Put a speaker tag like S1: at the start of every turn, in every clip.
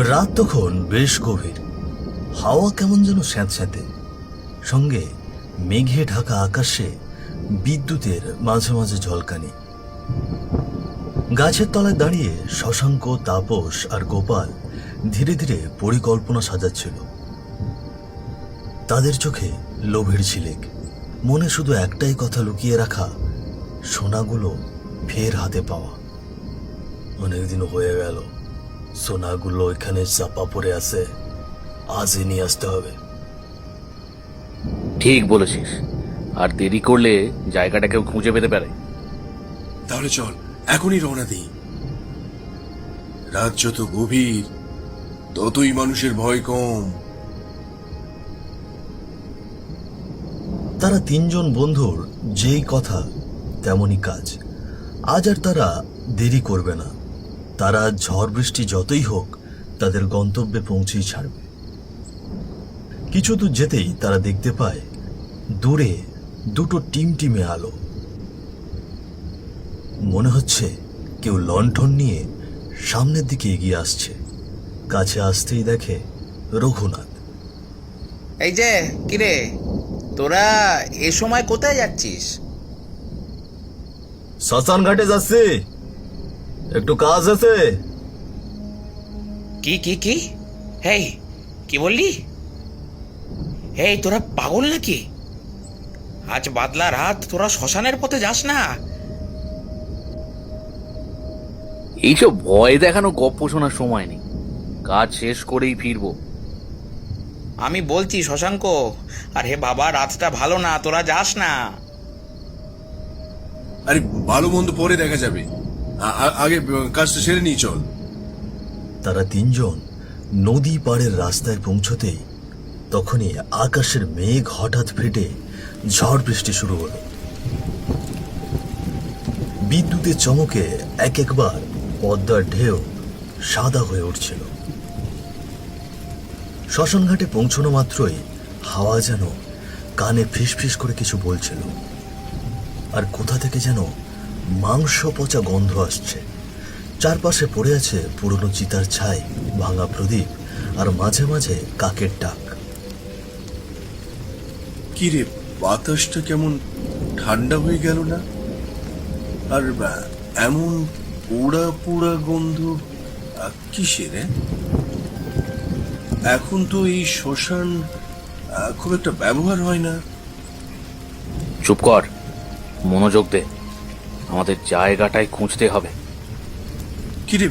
S1: রাত তখন বেশ গভীর। হাওয়া কেমন যেন স্যাঁতস্যাঁতে, সঙ্গে মেঘে ঢাকা আকাশে বিদ্যুতের মাঝে মাঝে ঝলকানি। গাছের তলায় দাঁড়িয়ে শশাঙ্ক, তাপস আর গোপাল ধীরে ধীরে পরিকল্পনা সাজাচ্ছিল। তাদের চোখে লোভের ঝিলিক, মনে শুধু একটাই কথা লুকিয়ে রাখা, সোনাগুলো ফের হাতে পাওয়া। অনেকদিন হয়ে গেল, সোনাগুলো এখানে চাপা পড়ে আছে, আজই নিয়ে আসতে হবে।
S2: ঠিক বলেছিস, আর দেরি করলে জায়গাটা কেউ খুঁজে পেতে পারে।
S3: তাহলে চল এখনই রওনা দিই। রাত যত গভীর ততই মানুষের ভয় কম।
S1: তারা তিনজন বন্ধুর যেই কথা তেমনই কাজ। আজ আর তারা দেরি করবে না। তারা ঝড় বৃষ্টি যতই হোক তাদের গন্তব্যে পৌঁছেই ছাড়বে। কিছু দূর যেতেই তারা দেখতে পায় দূরে দুটো টিমটিমে আলো। মনে হচ্ছে কেউ লণ্ঠন নিয়ে সামনের দিকে এগিয়ে আসছে। কাছে আসতেই দেখে রঘুনাথ।
S4: এই যে কিরে, তোরা এ সময় কোথায় যাচ্ছিস?
S1: শ্মশান ঘাটে যাচ্ছি, একটু কাজ আছে।
S4: কি কি কি হেই, কি বললি? এই তোরা পাগল নাকি? আজ বাদলা রাত, তোরা শ্মশানের পথে যাস না?
S2: এইসব ভয় দেখানো গপ্প শোনার সময় নেই, কাজ শেষ করেই ফিরবো।
S4: আমি বলছি শশাঙ্ক, আরে বাবা, রাতটা ভালো না, তোরা যাস না।
S3: আরে ভালো মন্দ পরে দেখা যাবে, আগে কাজটা সেরে নিয়ে চল।
S1: তারা তিনজন নদী পাড়ের রাস্তায় পৌঁছতেই তখনই আকাশের মেঘ হঠাৎ ফেটে ঝড় বৃষ্টি শুরু হলো। বিদ্যুতের চমকে এক একবার পদ্মার ঢেউ সাদা হয়ে উঠছিল। শ্মশানঘাটে পৌঁছানো মাত্রই হাওয়া যেন কানে ফিসফিস করে কিছু বলছিল, আর কোথা থেকে যেন মাংস পচা গন্ধ আসছে। চারপাশে পড়ে আছে পুরনো চিতার ছাই, ভাঙা প্রদীপ, আর মাঝে মাঝে কাকের ডাক।
S3: কি রে, বাতাসটা কেমন ঠান্ডা হয়ে গেল না? আর এমন পোড়া পোড়া গন্ধ কিসের? এখন তো এই শ্মশান খুব একটা ব্যবহার হয় না।
S2: চুপ কর, মনোযোগ দে, আমাদের জায়গাটাই খুঁজতে হবে।
S3: কি রে,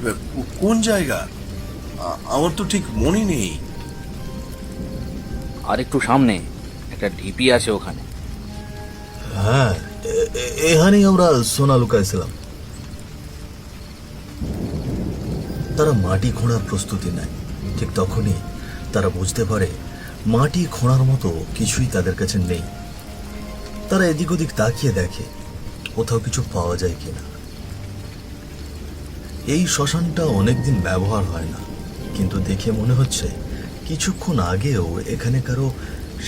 S3: কোন জায়গা? আমার তো ঠিক মনে নেই।
S2: আর একটু সামনে একটা ঢিপি আছে, ওখানে।
S1: হ্যাঁ, এখানেই আমরা সোনা লুকাইছিলাম। তারা মাটি খোঁড়ার প্রস্তুতি নেয়। ঠিক তখনই তারা বুঝতে পারে মাটি খোঁড়ার মতো কিছুই তাদের কাছে নেই। তারা এদিক ওদিক তাকিয়ে দেখে কোথাও কিছু পাওয়া যায় কিনা। এই শ্মশানটা অনেকদিন ব্যবহার হয় না, কিন্তু দেখে মনে হচ্ছে কিছুক্ষণ আগেও এখানে কারো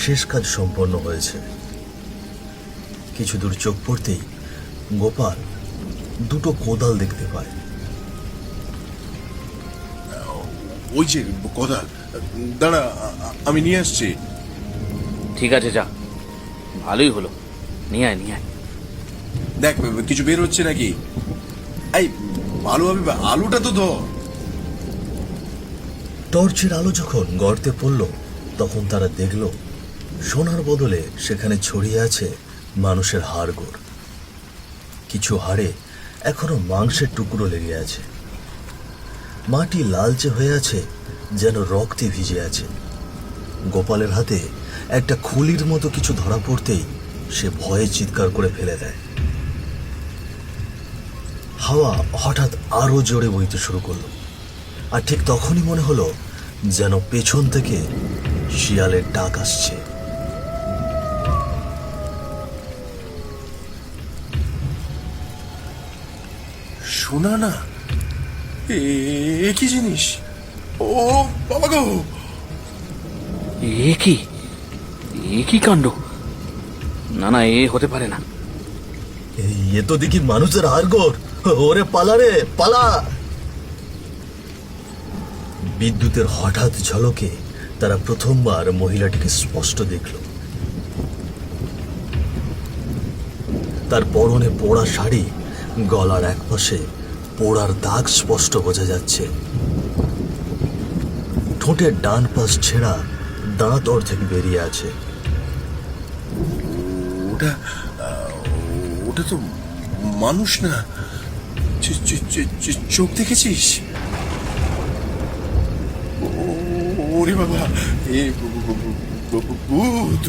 S1: শেষ কাজ সম্পন্ন হয়েছে। কিছু দূর চোখ পড়তেই গোপাল দুটো কোদাল দেখতে পায়।
S3: ওই যে কোদাল, দাঁড়া, আমি নিয়ে আসছি।
S2: ঠিক আছে, যা, ভালোই হলো, নিয়ে আয় নিয়ে আয়।
S3: দেখ কিছু বের হচ্ছে নাকি। এই ভালোভাবে আলুটা তো ধর।
S1: টর্চের আলো যখন গর্তে পড়ল তখন তারা দেখল সোনার বদলে সেখানে ছড়িয়ে আছে মানুষের হাড়গোড়। কিছু হাড়ে এখনো মাংসের টুকরো লেগে আছে। মাটি লালচে হয়ে আছে, যেন রক্তে ভিজে আছে। গোপালের হাতে একটা খুলির মতো কিছু ধরা পড়তেই সে ভয়ে চিৎকার করে ফেলে দেয়। হাওয়া হঠাৎ আরো জোরে বইতে শুরু করলো, আর ঠিক তখনই মনে হলো যেন পেছন থেকে শিয়ালের ডাক আসছে।
S3: শোনা না, এ কি জিনিস? ও বাবা গো!
S2: এ কি কাণ্ড! না না, এ হতে পারে না।
S1: এ তো দেখি মানুষের হাড়গোড়। ওরে পালা রে, পালা! বিদ্যুতের হঠাৎ ঝলকে তারা প্রথমবার মহিলাটিকে স্পষ্ট দেখল। তার পরনে পোড়া শাড়ি, গলার একপাশে পোড়ার দাগ স্পষ্ট বোঝা যাচ্ছে। ঠোঁটের ডান পাশ ছেঁড়া, দাঁত অর্ধেক বেরিয়ে আছে।
S3: ওটা ওটা তো মানুষ না। চোখ দেখেছিস? ওরে বাবা, এ ভূত!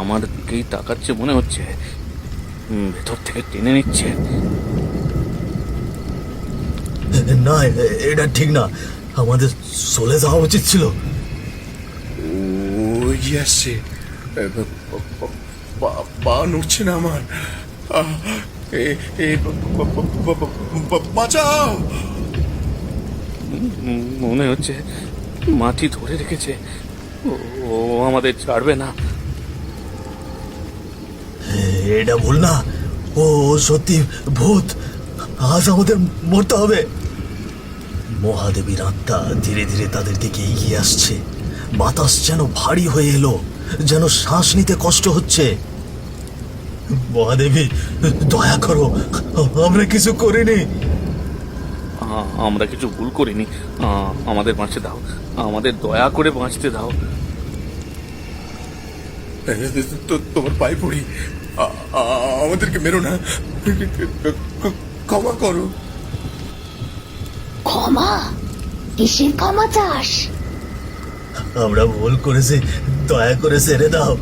S2: আমার দিকেই তাকাচ্ছে মনে হচ্ছে, ভেতর থেকে টেনে নিচ্ছে।
S1: না, এটা ঠিক না। আমাদের চলে যাওয়া উচিত ছিল।
S3: ওই যে আসছে, পা নড়ছে না আমার। বাঁচাও!
S2: মনে হচ্ছে মাটি ধরে রেখেছে। ও আমাদের ছাড়বে না।
S1: এটা ভুল না। ও সত্যি ভূত। আজ আমাদের মরতে হবে। মহাদেবীর আত্মা ধীরে ধীরে তাদের দিকে এগিয়ে আসছে। বাতাস যেন ভারী হয়ে এলো, যেন শ্বাস নিতে কষ্ট হচ্ছে। মহাদেবী, দয়া করো, আমরা কিছু করিনি।
S2: আমরা কিছু ভুল করিনি। আমাদের বাঁচতে দাও, আমাদের দয়া করে বাঁচতে দাও।
S3: তোমার পায়ে পড়ি, আমাদেরকে মেরো না, ক্ষমা করো।
S5: ক্ষমা? কিসের ক্ষমা চাস?
S1: আমরা ভুল করেছি, দয়া করে ছেড়ে দাও।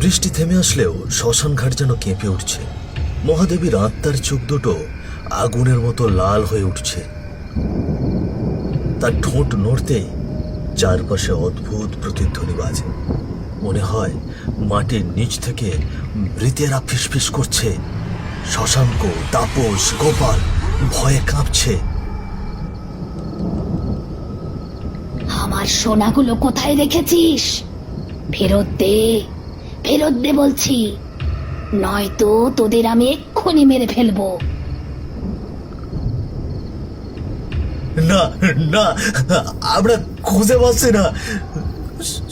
S1: বৃষ্টি থেমে আসলেও শ্মশান ঘাট যেন কেঁপে উঠছে। মহাদেবীর আত্মার চোখ দুটো আগুনের মতো লাল হয়ে উঠছে। তার ঠোঁট নড়তেই চারপাশে অদ্ভুত প্রতিধ্বনি বাজে। মনে হয় মাটির নিচ থেকে মৃতেরা ফিসফিস করছে। শশাঙ্ক, তাপস, গোপাল ভয়ে কাঁপছে।
S5: আমার সোনাগুলো কোথায় রেখেছিস? ফেরত দে, ফেরত দে বলছি, নয়তো তোদের আমি এক্ষুনি মেরে ফেলবো।
S1: না না, আমরা খুঁজে পাচ্ছি না,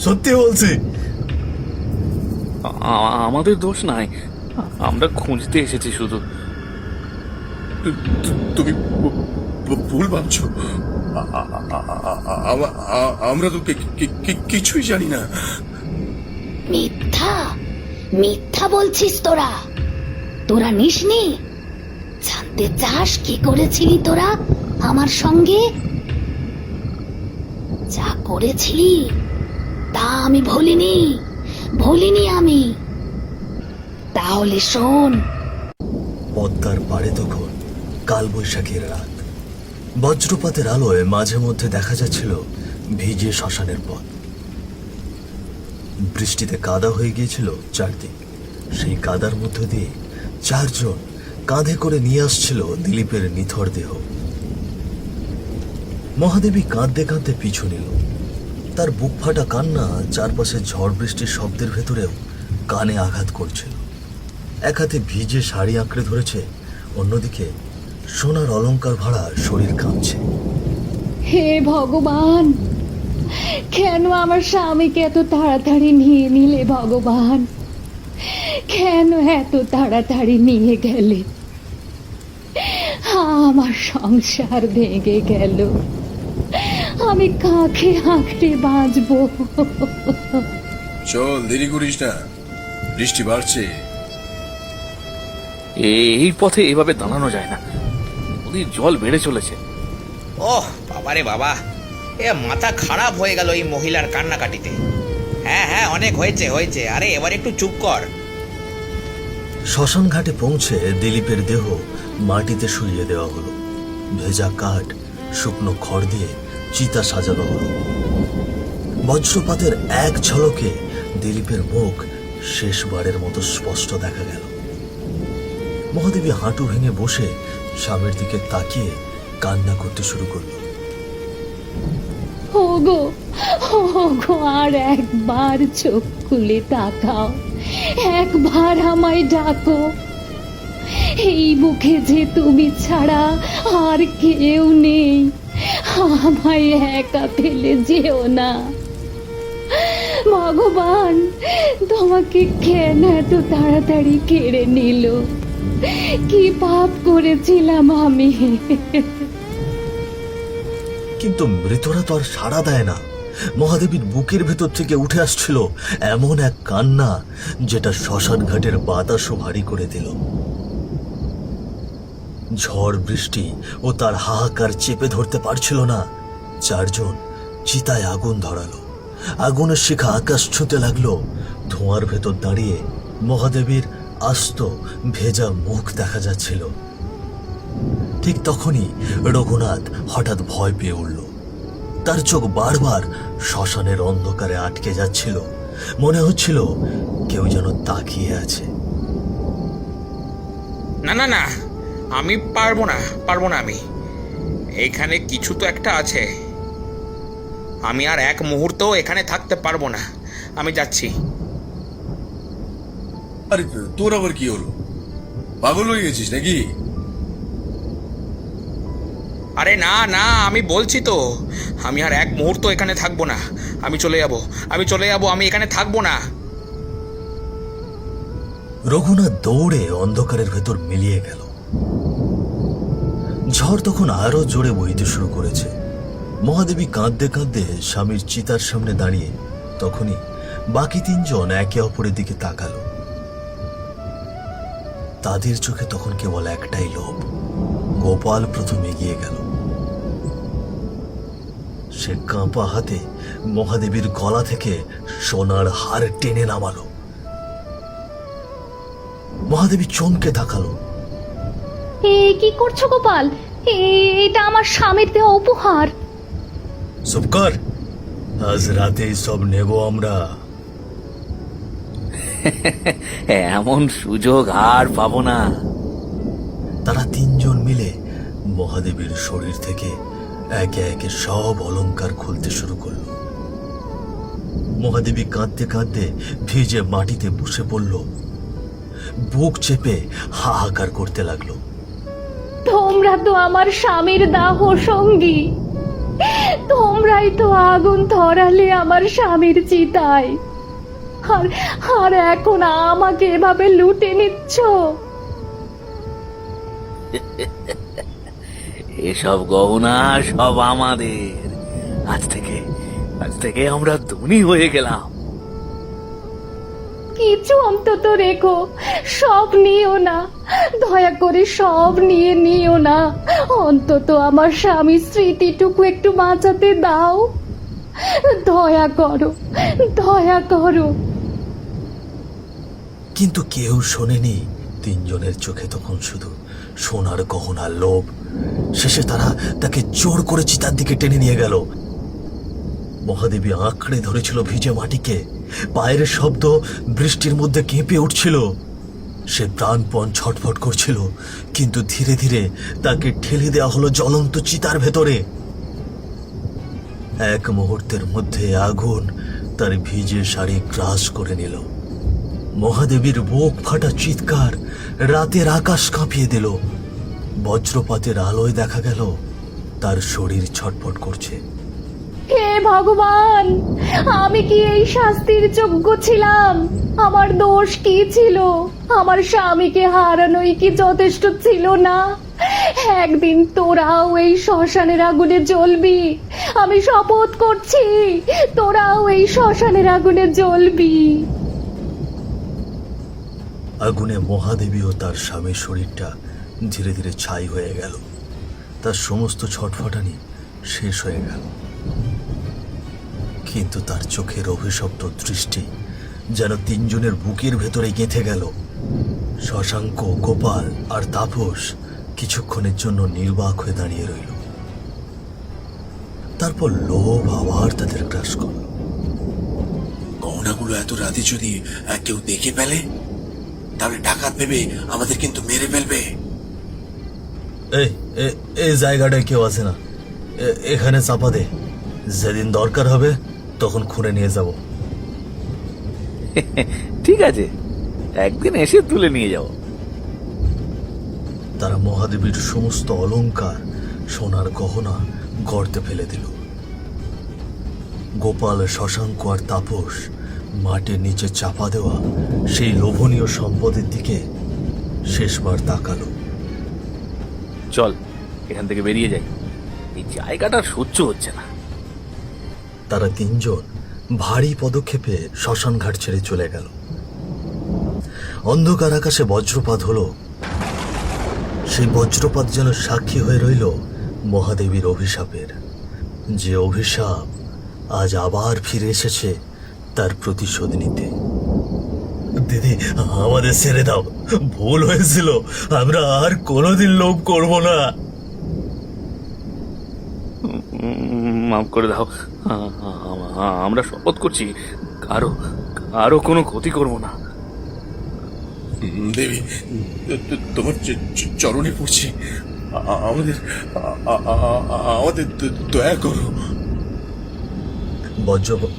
S1: সত্যি বলছি।
S2: আমাদের দোষ নাই, আমরা খুঁজতে এসেছি শুধু।
S3: তুমি ভুল ভাবছো। আমরা তো কিছুই জানি না।
S5: মিথ্যা, মিথ্যা বলছিস তোরা? তোরা নিসনি? জানতে চাস কি করেছিলি তোরা আমার সঙ্গে? যা করেছিলি তা আমি ভুলিনি, ভুলিনি আমি। তাহলে শোন।
S1: পদ্মার পাড়ে তখন কালবৈশাখীর রাত। বজ্রপাতের আলোয় মাঝে মধ্যে দেখা যাচ্ছিল ভিজে শ্মশানের পথ। বৃষ্টিতে কাদা হয়ে গিয়েছিল চারদিক। সেই কাদার মধ্য দিয়ে চারজন কাঁধে করে নিয়ে আসছিল দিলীপের নিথর দেহ। মহাদেবী কাঁদতে কাঁদতে পিছু নিল। তার বুক ফাটা কান্না চারপাশে ঝড় বৃষ্টির শব্দের ভেতরেও কানে আঘাত করছিল। এক হাতে ভিজে শাড়ি আঁকড়ে ধরেছে, অন্যদিকে সোনার অলংকার ভাড়া শরীর কাঁপছে।
S6: হে ভগবান, কেন আমার স্বামীকে এত তাড়াতাড়ি নিয়ে নিলে ভগবান? কেন এত তাড়াতাড়ি নিয়ে গেলে? আমার সংসার ভেঙে গেল, আমি কাকে আঁকড়ে বাঁচবো?
S3: চল, দেরি করিস না, বৃষ্টি বাড়ছে।
S2: এই পথে এভাবে দাঁড়ানো যায় না, নদীর জল বেড়ে চলেছে।
S4: ওহ বাবারে বাবা, এ মাথা খারাপ হয়ে গেল এই মহিলার কান্নাকাটিতে। হ্যাঁ হ্যাঁ, অনেক হয়েছে হয়েছে, আরে এবার একটু চুপ কর।
S1: শ্মশান ঘাটে পৌঁছে দিলীপের দেহ মাটিতে শুইয়ে দেওয়া হলো। ভেজা কাঠ, শুকনো খড় দিয়ে চিতা সাজানো হলো। বজ্রপাতের এক ঝলকে দিলীপের মুখ শেষবারের মতো স্পষ্ট দেখা গেল। মহাদেবী হাঁটু ভেঙে বসে স্বামীর দিকে তাকিয়ে কান্না করতে শুরু করল।
S6: ওগো, ওগো, আর একবার চোখ খুলে তাকাও, একবার আমায় ডাকো। এই বুকে যে তুমি ছাড়া আর কেউ নেই, আমায় একা ফেলে যেও না। ভগবান তোমাকে কেন এত তাড়াতাড়ি কেড়ে নিল? কি পাপ করেছিলাম আমি?
S1: কিন্তু মৃতরা তো আর সাড়া দেয় না। মহাদেবীর বুকের ভেতর থেকে উঠে আসছিল এমন এক কান্না, যেটা শ্মশান ঘাটের বাতাসও ভারী করে দিল। ঝড় বৃষ্টি ও তার হাহাকার চেপে ধরতে পারছিল না। চারজন চিতায় আগুন ধরালো। আগুনের শিখা আকাশ ছুঁতে লাগলো। ধোঁয়ার ভেতর দাঁড়িয়ে মহাদেবীর আস্ত ভেজা মুখ দেখা যাচ্ছিল। ঠিক তখনই রঘুনাথ হঠাৎ ভয় পেয়ে উঠল। তার চোখ বারবার শ্মশানের অন্ধকারে আটকে যাচ্ছিল। মনে হচ্ছিল কেউ যেন তাকিয়ে আছে।
S4: না না না, আমি পারবো না আমি। এখানে কিছু তো একটা আছে। আমি আর এক মুহূর্তও এখানে থাকতে পারবো না। আমি যাচ্ছি।
S3: আরে তোর আবার কি হলো? পাগল হয়ে গেছিস নাকি?
S4: আরে না না, আমি বলছি তো, আমি আর এক মুহূর্ত এখানে থাকবো না। আমি চলে যাব, আমি এখানে থাকবো না।
S1: রঘুনাথ দৌড়ে অন্ধকারের ভেতর মিলিয়ে গেল। ঝড় তখন আরো জোরে বইতে শুরু করেছে। মহাদেবী কাঁদতে কাঁদতে স্বামীর চিতার সামনে দাঁড়িয়ে তখনই বাকি তিনজন একে অপরের দিকে তাকালো। তাদের চোখে তখন কেবল একটাই লোভ। গোপাল প্রথম এগিয়ে গেল। সে কাঁপা হাতে মহাদেবীর গলা থেকে সোনার হার টেনে নামালো। মহাদেবী চমকে তাকালো।
S6: কি করছো গোপাল? এটা আমার স্বামীর দেওয়া উপহার।
S1: চুপ কর, আজ রাতেই সব নেব আমরা।
S2: এমন সুযোগ আর পাবো না।
S1: তারা তিনজন মিলে মহাদেবীর শরীর থেকে একে একে সব অলংকার খুলতে শুরু করলো। মহাদেবী কাঁদতে কাঁদতে ভিজে মাটিতে বসে পড়ল। বুক চেপে হাহাকার করতে লাগলো।
S6: তোমরা তো আমার স্বামীর দাহ সঙ্গী, তোমরাই তো আগুন ধরালে আমার স্বামীর চিতায়, আর এখন আমাকে এভাবে লুটে নিচ্ছ।
S2: এসব গহনা সব আমাদের। আজ থেকে আমরা ধনী হয়ে গেলাম।
S6: কিছু অন্তত রেখো, সব নিও না, দয়া করে সব নিও না। অন্তত আমার স্বামীর স্মৃতিটুকু একটু বাঁচাতে দাও। দয়া করো।
S1: কিন্তু কেউ শোনেনি। তিনজনের চোখে তখন শুধু সোনার গহনার লোভ। শেষে তারা তাকে জোর করে চিতার দিকে টেনে নিয়ে গেল। মহাদেবী আঁকড়ে ধরেছিল ভিজে মাটিকে। পায়ের শব্দ বৃষ্টির মধ্যে কেঁপে উঠছিল। সে প্রাণপণ ছটফট করছিল, কিন্তু ধীরে ধীরে তাকে ঠেলে দেওয়া হলো জ্বলন্ত চিতার ভেতরে। এক মুহূর্তের মধ্যে আগুন তার ভিজে শাড়ি গ্রাস করে নিল। মহাদেবীর বুক ফাটা চিৎকার রাতের আকাশ কাঁপিয়ে দিল। বজ্রপাতের আলোয় দেখা গেল তার শরীর ছটফট করছে।
S6: হে ভগবান, আমি কি এই শাস্তির যোগ্য ছিলাম? আমার দোষ কি ছিল? আমার স্বামীকে হারানোই কি যথেষ্ট ছিল না? একদিন তোরাও এই শ্মশানের আগুনে জ্বলবি। আমি শপথ করছি, তোরাও এই শ্মশানের আগুনে জ্বলবি।
S1: আগুনে মহাদেবী ও তার স্বামীর শরীরটা ধীরে ধীরে ছাই হয়ে গেল। তার সমস্ত ছটফটানি শেষ হয়ে গেল। কিন্তু তার চোখের অভিশপ্ত দৃষ্টি যেন তিনজনের বুকের ভেতরে গেঁথে গেল। শশাঙ্ক, গোপাল আর তাপস কিছুক্ষণের জন্য নির্বাক হয়ে দাঁড়িয়ে রইল। তারপর লোভ আবার তাদের গ্রাস করল।
S3: গহনাগুলো এত রাতে যদি কেউ দেখে ফেলে, তাহলে ডাকাত ভেবে আমাদের কিন্তু মেরে ফেলবে।
S1: এই জায়গাটায় কেউ আছে না, এখানে চাপা দে। যেদিন দরকার হবে তখন খুঁড়ে নিয়ে যাব।
S2: ঠিক আছে, একদিন এসে তুলে নিয়ে যাও।
S1: তারা মহাদেবীর সমস্ত অলংকার, সোনার গহনা গর্তে ফেলে দিল। গোপাল, শশাঙ্ক আর তাপস মাটির নিচে চাপা দেওয়া সেই লোভনীয় সম্পদের দিকে শেষবার তাকালো।
S2: চল এখান থেকে বেরিয়ে যাই, এই জায়গাটা সহ্য হচ্ছে না।
S1: তারা তিনজন ভারী পদক্ষেপে শ্মশান ঘাট ছেড়ে চলে গেল। অন্ধকার আকাশে বজ্রপাত হলো। সেই বজ্রপাত যেন সাক্ষী হয়ে রইল মহাদেবীর অভিশাপের, যে অভিশাপ আজ আবার ফিরে এসেছে তার প্রতিশোধ নিতে। দিদি, আমাদের ছেড়ে দাও, ভুল হয়েছিল, আমরা আর কোনোদিন লোভ করব না।
S2: মাফ করে দাও, আমরা শপথ করছি কারো কোনো ক্ষতি করব না।
S3: দেবী, তোমার চরণে পড়ছি, আমাদের দয়া করো।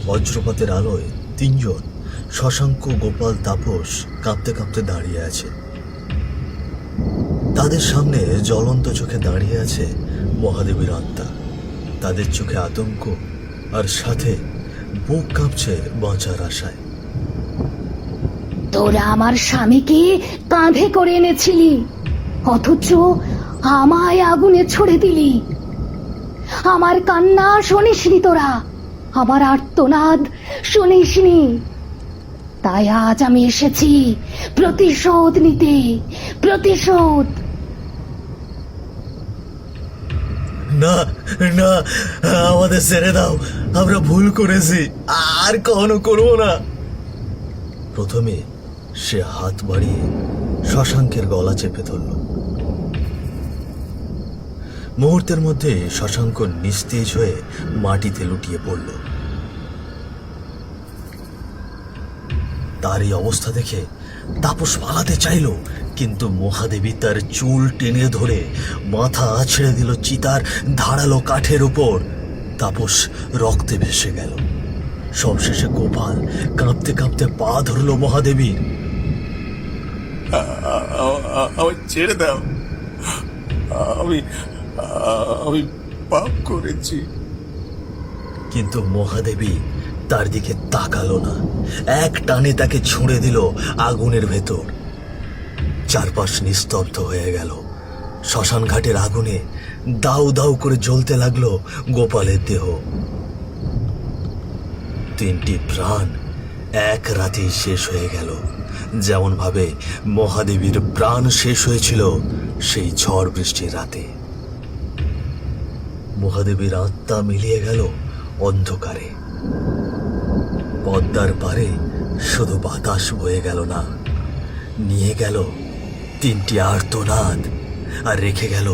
S1: বজ্রপাতের আলোয় তিনজন, শশাঙ্ক, গোপাল, তাপস কাঁপতে কাঁপতে দাঁড়িয়ে আছে। তাদের সামনে জ্বলন্ত চোখে দাঁড়িয়ে আছে মহাদেবীর আত্মা। তাদের চোখে আতঙ্ক আর সাথে বুক কাঁপছে বাঁচার আশায়।
S5: তোরা আমার স্বামীকে কাঁধে করে এনেছিলি, অথচ আমায় আগুনে ছড়ে দিলি। আমার কান্না শোনিসনি তোরা, আমার আর্তনাদ শুনিসনি। তাই আজ আমি এসেছি প্রতিশোধ নিতে, প্রতিশোধ।
S1: না না, আমাদের ছেড়ে দাও, আমরা ভুল করেছি, আর কখনো করবো না। প্রথমে সে হাত বাড়িয়ে শশাঙ্কের গলা চেপে ধরল। মুহূর্তের মধ্যে শশাঙ্ক নিস্তেজ হয়ে মাটিতে লুটিয়ে পড়ল। তার এই অবস্থা দেখে তাপস পালাতে চাইল, কিন্তু মহাদেবী তার চুল টেনে ধরে মাথা আছড়ে দিল চিতার ধারালো কাঠের উপর। তাপস রক্তে ভেসে গেল। সবশেষে গোপাল কাঁপতে কাঁপতে পা ধরল মহাদেবীর।
S3: আমার ছেড়ে দাও, আমি পাপ করেছি।
S1: কিন্তু মহাদেবী তার দিকে তাকালো না, এক টানে তাকে ছুঁড়ে দিল আগুনের ভেতর। চারপাশ নিস্তব্ধ হয়ে গেল। শ্মশান ঘাটের আগুনে দাউ দাউ করে জ্বলতে লাগলো গোপালের দেহ। তিনটি প্রাণ এক রাতেই শেষ হয়ে গেল, যেমন ভাবে মহাদেবীর প্রাণ শেষ হয়েছিল সেই ঝড় বৃষ্টির রাতে। মহাদেবীর আত্মা মিলিয়ে গেল অন্ধকারে। পদ্মার পারে শুধু বাতাস বয়ে গেল না, নিয়ে গেল তিনটি আর্তনাদ, আর রেখে গেল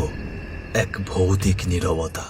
S1: এক ভৌতিক নীরবতা।